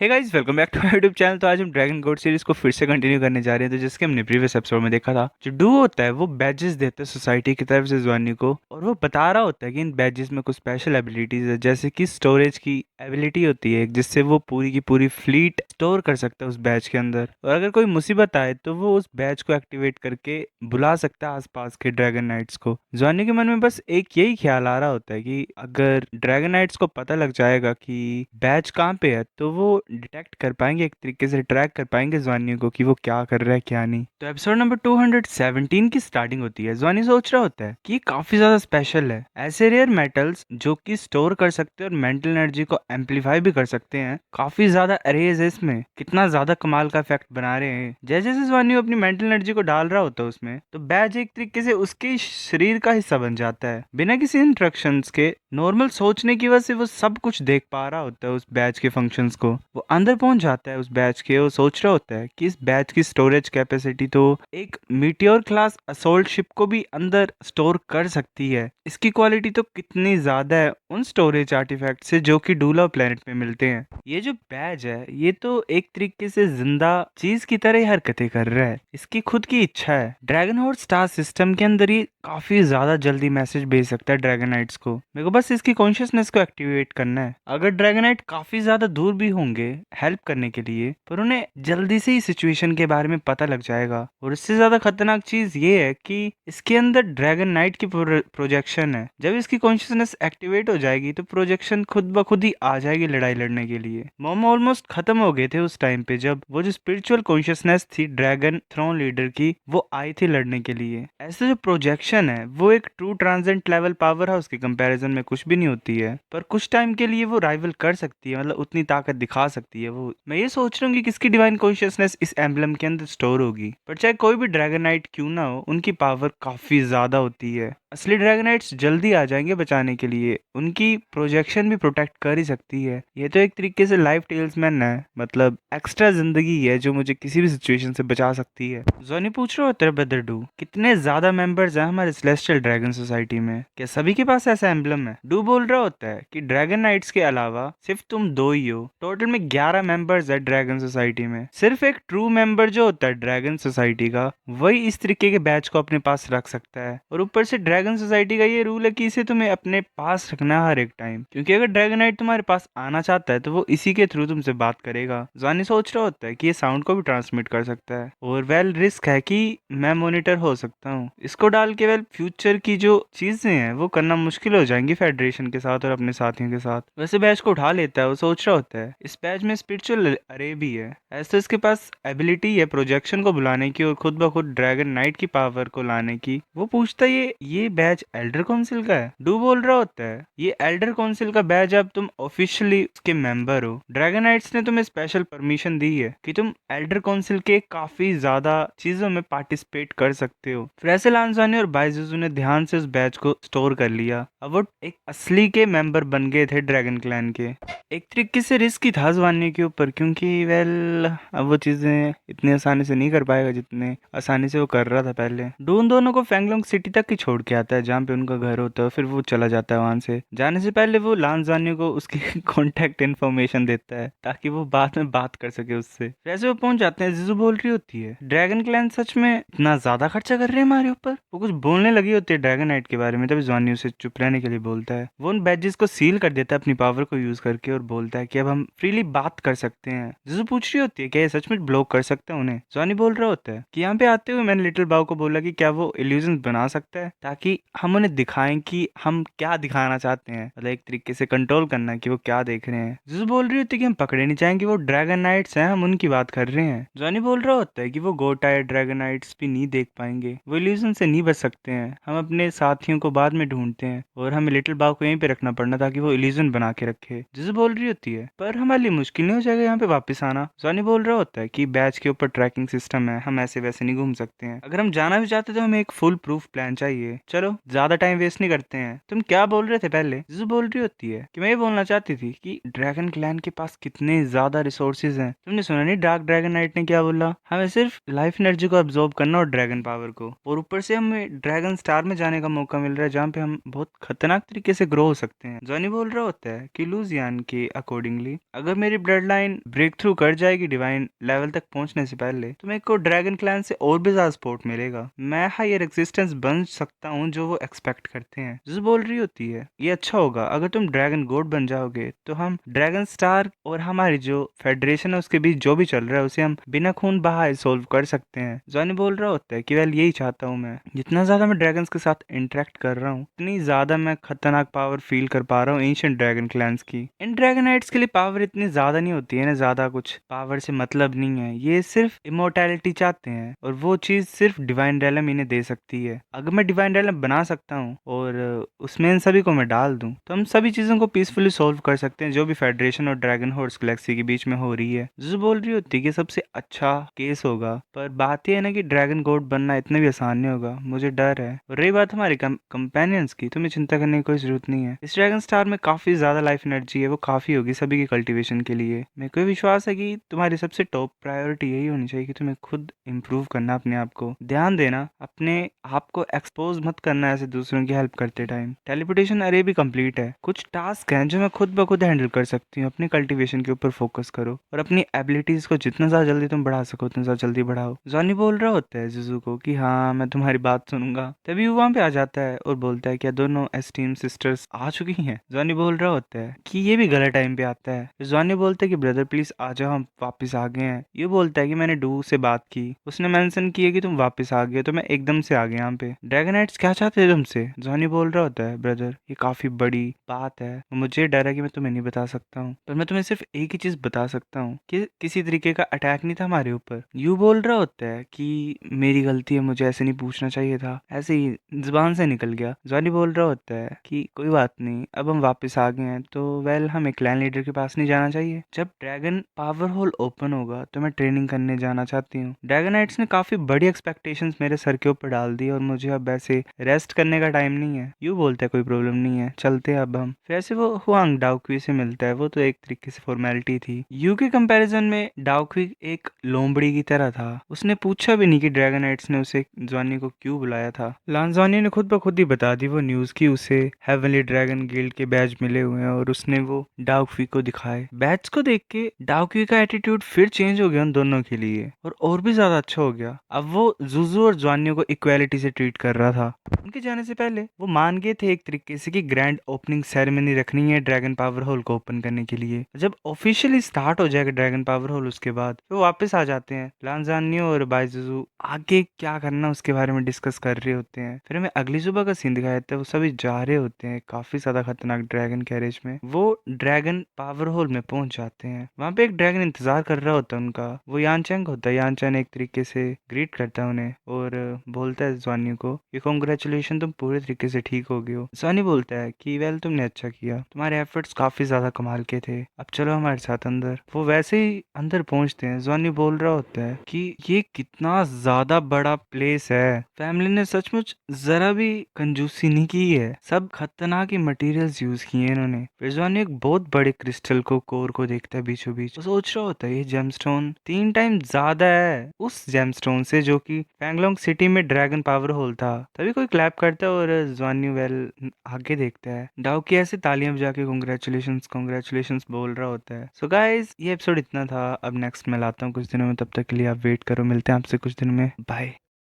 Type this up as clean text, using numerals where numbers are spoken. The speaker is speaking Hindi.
Hey guys, welcome back to my YouTube channel. तो आज हम ड्रैगन कोड सीरीज को फिर से कंटिन्यू करने जा रहे हैं। तो जिसके हमने प्रीवियस एपिसोड में देखा था, जो डू होता है वो बैजेस देता है सोसाइटी की तरफ से ज्वानी को, और वो बता रहा होता है कि इन बैजेस में कुछ स्पेशल एबिलिटीज है, जैसे कि स्टोरेज की एबिलिटी होती है जिससे वो पूरी की पूरी फ्लीट स्टोर कर सकता है उस बैच के अंदर, और अगर कोई मुसीबत आए तो वो उस बैच को एक्टिवेट करके बुला सकता है आसपास के ड्रैगन नाइट्स को। ज्वानी के मन में बस एक यही ख्याल आ रहा होता है कि अगर ड्रैगन नाइट्स को पता लग जाएगा कि बैच कहाँ पे है तो वो डिटेक्ट कर पाएंगे, एक तरीके से ट्रैक कर पाएंगे ज्वानी को कि वो क्या कर रहा है क्या नहीं। तो एपिसोड नंबर 217 की स्टार्टिंग होती है। ज्वानी सोच रहा होता है कि ये काफी ज्यादा स्पेशल है। ऐसे रेयर मेटल्स जो कि स्टोर कर सकते हैं और मेंटल एनर्जी को एम्पलीफाई भी कर सकते हैं, काफी ज्यादा अरेज है इसमें, कितना ज्यादा कमाल का इफेक्ट बना रहे हैं। जैसे जैसे ज्वानी अपनी मेंटल एनर्जी को डाल रहा होता है उसमें, तो बैज एक तरीके से उसके शरीर का हिस्सा बन जाता है। बिना किसी इंस्ट्रक्शंस के नॉर्मल सोचने की वजह से वो सब कुछ देख पा रहा होता है उस बैच के फंक्शंस को। वो अंदर पहुंच जाता है उस बैच के। वो सोच रहा होता है कि इस बैच की स्टोरेज कैपेसिटी तो एक मीटियोर क्लास असोल्ट शिप को भी अंदर स्टोर कर सकती है। इसकी क्वालिटी तो कितनी ज्यादा है उन स्टोरेज आर्टिफैक्ट से जो कि डूला प्लेनेट में मिलते हैं। ये जो बैच है ये तो एक तरीके से जिंदा चीज की तरह ही हरकतें कर रहा है। इसकी खुद की इच्छा है। ड्रैगन हॉर्ड स्टार सिस्टम के अंदर ही काफी ज्यादा जल्दी मैसेज भेज सकता है ड्रैगनाइट्स को। मेरे को बस इसकी कॉन्शियसनेस को एक्टिवेट करना है। अगर ड्रैगनाइट काफी ज्यादा दूर भी होंगे हेल्प करने के लिए, पर उन्हें जल्दी से ही सिचुएशन के बारे में पता लग जाएगा। और इससे ज्यादा खतरनाक चीज ये है कि इसके अंदर ड्रैगन नाइट की प्रोजेक्शन है। जब इसकी कॉन्शियसनेस एक्टिवेट हो जाएगी तो प्रोजेक्शन खुद ब खुद ही आ जाएगी लड़ाई लड़ने के लिए। मोम ऑलमोस्ट खत्म हो गए थे उस टाइम पे जब वो जो स्पिरिचुअल कॉन्शियसनेस थी ड्रैगन थ्रोन लीडर की, वो आई थी लड़ने के लिए। ऐसे जो प्रोजेक्शन है वो एक true transcendent level power house के कंपैरिजन में कुछ भी नहीं होती है, पर कुछ टाइम के लिए वो राइवल कर सकती है, मतलब उतनी ताकत दिखा सकती है वो। मैं ये सोच रहा हूँ कि किसकी डिवाइन कॉन्शियसनेस इस एम्बलम के अंदर स्टोर होगी, पर चाहे कोई भी ड्रैगनाइट क्यों ना हो, उनकी पावर काफी ज्यादा होती है। असली ड्रैगनाइट्स जल्दी आ जाएंगे बचाने के लिए। उनकी प्रोजेक्शन भी प्रोटेक्ट कर ही सकती है। ये तो एक तरीके से लाइफ टेल्समैन है, मतलब एक्स्ट्रा जिंदगी है जो मुझे किसी भी सिचुएशन से बचा सकती है। जोनी पूछ रहा होता है ब्रदर डू, कितने ज्यादा मेंबर्स हैं हमारे सेलेस्टियल ड्रैगन सोसाइटी में, क्या सभी के पास ऐसा एम्बलम है? डू बोल रहा होता है कि ड्रैगन नाइट्स के अलावा सिर्फ तुम दो ही हो। टोटल में 11 मेंबर्स है ड्रैगन सोसाइटी में। सिर्फ एक ट्रू मेंबर जो होता है ड्रैगन सोसाइटी का, वही इस तरीके के बैच को अपने पास रख सकता है। और ऊपर से ड्रैगन सोसाइटी का ये रूल है कि इसे तुम्हें अपने पास रखना है हर एक टाइम, क्योंकि अगर ड्रैगनाइट तुम्हारे पास आना चाहता है तो वो इसी के थ्रू तुमसे बात करेगा। जानी सोच रहा होता है कि ये साउंड को भी ट्रांसमिट कर सकता है, और वेल रिस्क है कि मैं मॉनिटर हो सकता हूँ इसको डाल के। वेल फ्यूचर की जो चीजें हैं वो करना मुश्किल हो जाएंगी फेडरेशन के साथ और अपने साथियों के साथ। वैसे बैच को उठा लेता है। वो सोच रहा होता है इस बैच में स्पिरिचुअल अरे भी है। ऐसे इसके पास एबिलिटी है प्रोजेक्शन को बुलाने की और खुद ब खुद ड्रैगन नाइट की पावर को लाने की। वो पूछता है ये बैच एल्डर काउंसिल का है? डू बोल रहा होता है ये एल्डर काउंसिल का बैच, अब तुम ऑफिशियली उसके मेंबर हो। ड्रैगन नाइट्स ने तुम्हें स्पेशल परमिशन दी है कि तुम एल्डर काउंसिल के काफी ज्यादा चीजों में पार्टिसिपेट कर सकते हो। फिर ऐसे लांजानी और बाइजुजू ने ध्यान से उस बैच को स्टोर कर लिया। अब वो एक असली के मेंबर बन गए थे ड्रैगन क्लैन के। एक तरीके से रिस्क ही था जवानी के ऊपर, क्योंकि वेल अब वो चीजें इतनी आसानी से नहीं कर पाएगा जितने आसानी से वो कर रहा था पहले। डून दोनों को फेंगलोंग सिटी तक ही छोड़ के आता है जहाँ पे उनका घर होता है, फिर वो चला जाता है वहां से। जाने से पहले वो लांजानी को उसकी कॉन्टेक्ट इन्फॉर्मेशन देता है ताकि वो बाद में बात कर सके उससे। वैसे वो पहुंच जाते हैं। जिजू बोल रही होती है ड्रैगन क्लैन सच में इतना ज्यादा खर्चा कर रहे हैं हमारे ऊपर। वो कुछ बोलने लगी होती है ड्रैगन नाइट के बारे में, तभी जॉनी उसे चुप रहने के लिए बोलता है। वो उन बैजेस को सील कर देता है अपनी पावर को यूज करके, और बोलता है कि अब हम फ्रीली बात कर सकते हैं। जिजू पूछ रही होती है क्या ये सच में ब्लॉक कर सकते हैं उन्हें? जॉनी बोल रहा होता है कि यहाँ पे आते हुए मैंने लिटिल बाव को बोला कि क्या वो इल्यूजन बना सकता है ताकि हम उन्हें दिखाएं कि हम क्या दिखाना चाहते हैं, मतलब एक तरीके से कंट्रोल करना कि वो क्या देख रहे हैं। जिजू बोल रही होती है कि हम पकड़े नहीं जाएंगे, वो ड्रैगन नाइट्स हैं, हम उनकी बात कर रहे हैं। जॉनी बोल रहा होता है कि वो गो टायर्ड ड्रैगन नाइट्स भी नहीं देख पाएंगे, वो इल्यूजन से नहीं बच सकते हैं। हम अपने साथियों को बाद में ढूंढते हैं और हमें लिटिल बाव को यहीं पे रखना पड़ना ताकि वो इल्यूजन बना के रखे। जिजू बोल रही होती है पर हमारे लिए मुश्किल नहीं हो जाएगा यहाँ पे वापस आना? जॉनी बोल रहा होता है कि बैच के ऊपर ट्रैकिंग सिस्टम है, हम ऐसे वैसे नहीं घूम सकते हैं। अगर हम जाना भी चाहते तो हमें एक फुल प्रूफ प्लान चाहिए। चलो ज्यादा टाइम वेस्ट नहीं करते हैं। तुम क्या बोल रहे थे पहले? जिजू बोल रही होती है कि मैं ये बोलना चाहती थी कि ड्रैगन क्लैन के पास कितने ज्यादा रिसोर्सेज हैं। तुमने सुना नहीं डार्क ड्रैगन नाइट ने क्या बोला? हमें सिर्फ लाइफ एनर्जी को अब्सॉर्ब करना और ड्रैगन पावर को, और ऊपर से हमें ड्रैगन स्टार में जाने का मौका मिल रहा है जहाँ पे हम बहुत खतरनाक तरीके तरीके से ग्रो हो सकते हैं। जॉनी बोल रहा होता है कि लूजियान के अकॉर्डिंगली अगर मेरी ब्लड लाइन ब्रेक थ्रू कर जाएगी डिवाइन लेवल तक पहुंचने से पहले, तो मेरे को ड्रैगन क्लैन से और भी ज्यादा सपोर्ट मिलेगा। मैं हायर एग्जिस्टेंस बन सकता हूँ जो वो एक्सपेक्ट करते हैं। जिस बोल रही होती है ये अच्छा होगा अगर तुम ड्रैगन गॉड बन जाओगे, तो हम ड्रैगन स्टार और हमारी जो फेडरेशन है उसके बीच जो भी चल रहा है उसे हम बिना खून बहाए सोल्व कर सकते हैं। जॉनी बोल रहा होता है कि वेल यही चाहता हूँ मैं। जितना ज्यादा मैं ड्रैगन्स के साथ इंटरेक्ट कर रहा हूँ उतनी ज्यादा मैं खतरनाक पावर फील कर पा रहा हूँ एंशिएंट ड्रैगन क्लैंस की। इन ड्रैगनाइट्स के लिए पावर इतनी ज्यादा नहीं होती है ना, ज्यादा कुछ पावर से मतलब नहीं है। ये सिर्फ इमोर्टैलिटी चाहते हैं और वो चीज सिर्फ डिवाइन रैलम इन्हें दे सकती है। अगर मैं डिवाइन रैलम बना सकता हूँ और उसमें इन सभी को मैं डाल दूं, तो हम सभी चीजों को पीसफुली सॉल्व कर सकते हैं जो भी फेडरेशन और ड्रैगन हॉर्स गैलेक्सी के बीच में हो रही है। जो बोल रही होती है कि सबसे अच्छा केस होगा, पर बात यह है ना कि ड्रैगन गॉड बनना इतना भी आसान नहीं होगा, मुझे डर है। और रही बात हमारे कंपेनियंस की, तुम्हें चिंता करने की कोई जरूरत नहीं है। इस ड्रैगन स्टार में काफी ज्यादा लाइफ एनर्जी है, वो काफी होगी सभी की कल्टीवेशन के लिए। मेरे को विश्वास है कि तुम्हारी सबसे टॉप प्रायोरिटी यही होनी चाहिए कि तुम्हें खुद इंप्रूव करना, अपने आप को ध्यान देना, अपने आप को एक्सपोज मत करना ऐसे दूसरों की हेल्प करते टाइम। टेलीपोर्टेशन अरे भी कंप्लीट है, कुछ टास्क हैं जो मैं खुद ब खुद हैंडल कर सकती हूँ। अपनी कल्टीवेशन के ऊपर फोकस करो और अपनी एबिलिटीज को जितना ज्यादा जल्दी तुम बढ़ा सको उतना ज्यादा जल्दी बढ़ाओ। जॉनी बोल रहा होता है जिजू को कि हाँ मैं तुम्हारी बात सुनूंगा। तभी वो वहां पे आ जाता है और बोलता है क्या दोनों एस्टीम सिस्टर्स आ चुकी हैं। जॉनी बोल रहा होता है कि ये भी गलत टाइम पे आता है। जॉनी बोलता है कि ब्रदर प्लीज आ जाओ, हम वापस आ गए हैं। ये बोलता है कि मैंने डू से बात की, उसने मेंशन किया कि तुम वापस आ गए, तो मैं एकदम से आ गया यहाँ पे। ड्रैगनाइट्स क्या चाहते थे तुमसे? जॉनी बोल रहा होता है ब्रदर ये काफी बड़ी बात है, मुझे डर है कि मैं तुम्हें नहीं बता सकता हूँ, पर मैं तुम्हें सिर्फ एक ही चीज बता सकता हूँ कि किसी तरीके का अटैक नहीं था हमारे ऊपर। यू बोल रहा होता है कि मेरी गलती है, मुझे ऐसे नहीं पूछना चाहिए था, ऐसे ही जुबान से निकल गया। जॉनी बोल रहा होता है कि कोई बात नहीं, अब हम वापस आ गए हैं तो वेल हमें क्लैन लीडर के पास नहीं जाना चाहिए। जब ड्रैगन पावर होल ओपन होगा तो मैं ट्रेनिंग करने जाना चाहती हूँ। ड्रैगनाइट्स ने काफी बड़ी एक्सपेक्टेशंस मेरे सर के ऊपर डाल दी और मुझे अब ऐसे रेस्ट करने का टाइम नहीं है। यू बोलता है कोई प्रॉब्लम नहीं है, चलते हैं अब हम। वैसे वो हुआंग डाउक्वी से मिलता है, वो तो एक तरीके से फॉर्मेलिटी थी। यू के कंपैरिजन में डाउक्वी एक लोमड़ी की तरह था। उसने पूछा भी नहीं कि ड्रैगनाइट्स ने उसे जॉनी को क्यों बुलाया था। लांजानी ने खुद ब खुद ही बता दी वो न्यूज की उसे हेवनली ड्रैगन गिल्ड के बैज मिले हुए हैं और उसने वो डाउक्वी को दिखाए। बैज को देख के डाउक्वी का एटीट्यूड फिर चेंज हो गया उन दोनों के लिए और भी ज्यादा अच्छा हो गया। अब वो जुजू और जॉनी को इक्वालिटी से ट्रीट कर रहा था। उनके जाने से पहले वो मान गए थे एक तरीके से कि ग्रैंड ओपनिंग सेरेमनी रखनी है ड्रैगन पावर होल को ओपन करने के लिए। जब ऑफिशियली स्टार्ट हो जाएगा ड्रैगन पावर होल उसके बाद वो वापस आ जाते हैं। लांजानियो और बाइजुजू आगे क्या करना उसके बारे में डिस्कस कर रहे होते हैं। फिर हमें अगली सुबह का सीन दिखाया जाता है, वो सभी जा रहे होते हैं काफी ज्यादा खतरनाक ड्रैगन कैरेज में। वो ड्रैगन पावर होल में पहुंच जाते हैं। वहां पे एक ड्रैगन इंतजार कर रहा होता है उनका, वो यानचैंग होता है। यानचैंग एक तरीके से ग्रीट करता है उन्हें और बोलता है जॉनी को कि कॉन्ग्रेचुलेशन तुम पूरे तरीके से ठीक हो गए हो। जॉनी बोलता है कि वेल तुमने अच्छा किया, तुम्हारे एफर्ट्स काफी ज्यादा कमाल के थे, अब चलो हमारे साथ अंदर। वो वैसे ही अंदर पहुंचते हैं। जॉनी बोल रहा होता है कि ये कितना ज्यादा बड़ा प्लेस है, फैमिली ने सचमुच जरा भी कंजूसी नहीं की है, सब खतरनाक मटेरियल्स यूज किए हैं इन्होंने। फिर जॉनी एक बहुत बड़े क्रिस्टल को कोर को देखता है बीचों बीच। वो सोच रहा होता है ये जेमस्टोन 3 टाइम ज्यादा है उस जेमस्टोन से जो कि फैंगलोंग सिटी में ड्रैगन पावर होल था। तभी कोई क्लैप करता है और जॉनी वेल आगे देखता है। डाउ की ऐसे तालियां बजा के कॉन्ग्रेचुलेशंस कॉन्ग्रेचुलेशंस बोल रहा होता है। सो गाइज ये एपिसोड इतना था, अब नेक्स्ट मैं लाता हूँ कुछ दिनों में, तब तक के लिए आप वेट करो, मिलते हैं आपसे कुछ दिनों में, बाय।